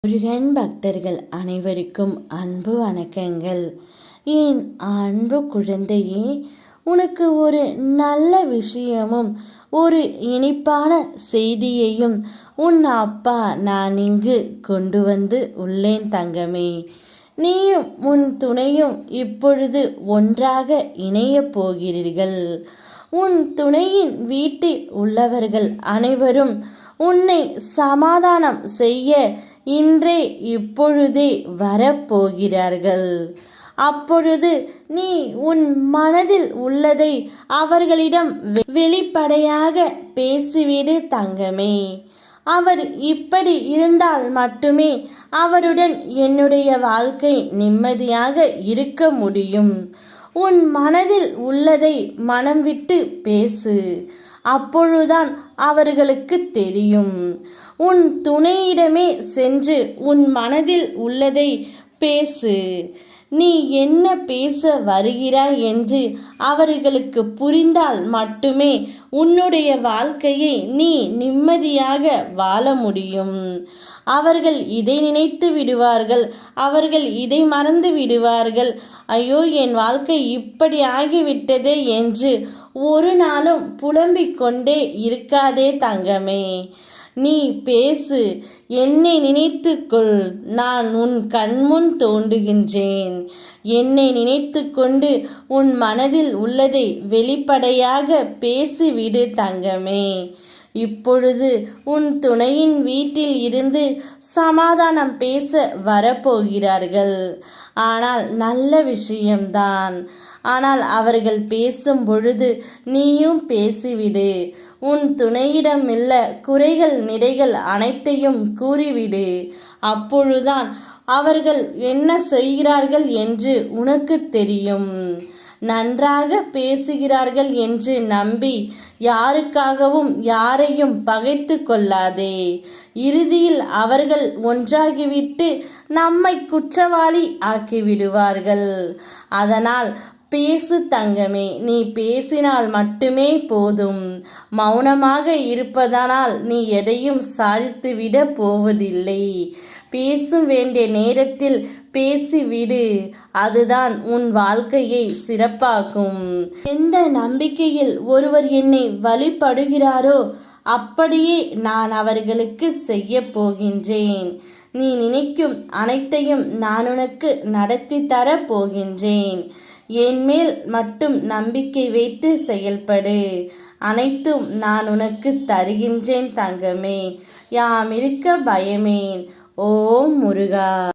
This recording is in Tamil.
முருகன் பக்தர்கள் அனைவருக்கும் அன்பு வணக்கங்கள். என் அன்பு குழந்தையே, உனக்கு ஒரு நல்ல விஷயமும் ஒரு இனிப்பான செய்தியையும் உன் அப்பா நான் இங்கு கொண்டு வந்து உள்ளேன் தங்கமே. நீயும் உன் துணையும் இப்பொழுது ஒன்றாக இணையப் போகிறீர்கள். உன் துணையின் வீட்டில் உள்ளவர்கள் அனைவரும் உன்னை சமாதானம் செய்ய இன்றே இப்பொழுதே வரப்போகிறார்கள். அப்பொழுது நீ உன் மனதில் உள்ளதை அவர்களிடம் வெளிப்படையாக பேசிவிடு தங்கமே. அவர் இப்படி இருந்தால் மட்டுமே அவருடன் என்னுடைய வாழ்க்கை நிம்மதியாக இருக்க முடியும். உன் மனதில் உள்ளதை மனம் விட்டு பேசு. அப்பொழுதுதான் அவர்களுக்கு தெரியும். உன் துணையிடமே சென்று உன் மனதில் உள்ளதை பேசு. நீ என்ன பேச வருகிறாய் என்று அவர்களுக்கு புரிந்தால் மட்டுமே உன்னுடைய வாழ்க்கையை நீ நிம்மதியாக வாழ முடியும். அவர்கள் இதை நினைத்து விடுவார்கள், அவர்கள் இதை மறந்து விடுவார்கள். ஐயோ, என் வாழ்க்கை இப்படி ஆகிவிட்டதே என்று ஒரு நாளும் புலம்பிக் கொண்டே இருக்காதே தங்கமே. நீ பேசு. என்னை நினைத்துக்கொள். நான் உன் கண்முன் தோன்றுகின்றேன். என்னை நினைத்து கொண்டு உன் மனதில் உள்ளதை வெளிப்படையாக பேசிவிடு தங்கமே. இப்பொழுது உன் துணையின் வீட்டில் இருந்து சமாதானம் பேச வரப்போகிறார்கள். ஆனால் நல்ல விஷயம்தான். ஆனால் அவர்கள் பேசும் பொழுது நீயும் பேசிவிடு. உன் துணையிடமுள்ள குறைகள் நிறைகள் அனைத்தையும் கூறிவிடு. அப்பொழுதுதான் அவர்கள் என்ன செய்கிறார்கள் என்று உனக்கு தெரியும். நன்றாக பேசுகிறார்கள் என்று நம்பி யாருக்காகவும் யாரையும் பகைத்து கொள்ளாதே. இறுதியில் அவர்கள் ஒன்றாகிவிட்டு நம்மை குற்றவாளி ஆக்கிவிடுவார்கள். அதனால் பேசு தங்கமே. நீ பேசினால் மட்டுமே போதும். மௌனமாக இருப்பதனால் நீ எதையும் சாதித்துவிட போவதில்லை. பேசும் வேண்டிய நேரத்தில் பேசிவிடு. அதுதான் உன் வாழ்க்கையை சிறப்பாக்கும். எந்த நம்பிக்கையில் ஒருவர் என்னை வழிபடுகிறாரோ அப்படியே நான் அவர்களுக்கு செய்ய போகின்றேன். நீ நினைக்கும் அனைத்தையும் நான் உனக்கு நடத்தி தர போகின்றேன். என் மேல் மட்டும் நம்பிக்கை வைத்து செயல்படு. அனைத்தும் நான் உனக்கு தருகின்றேன் தங்கமே. யாம் இருக்க பயமேன். ஓம் முருகா.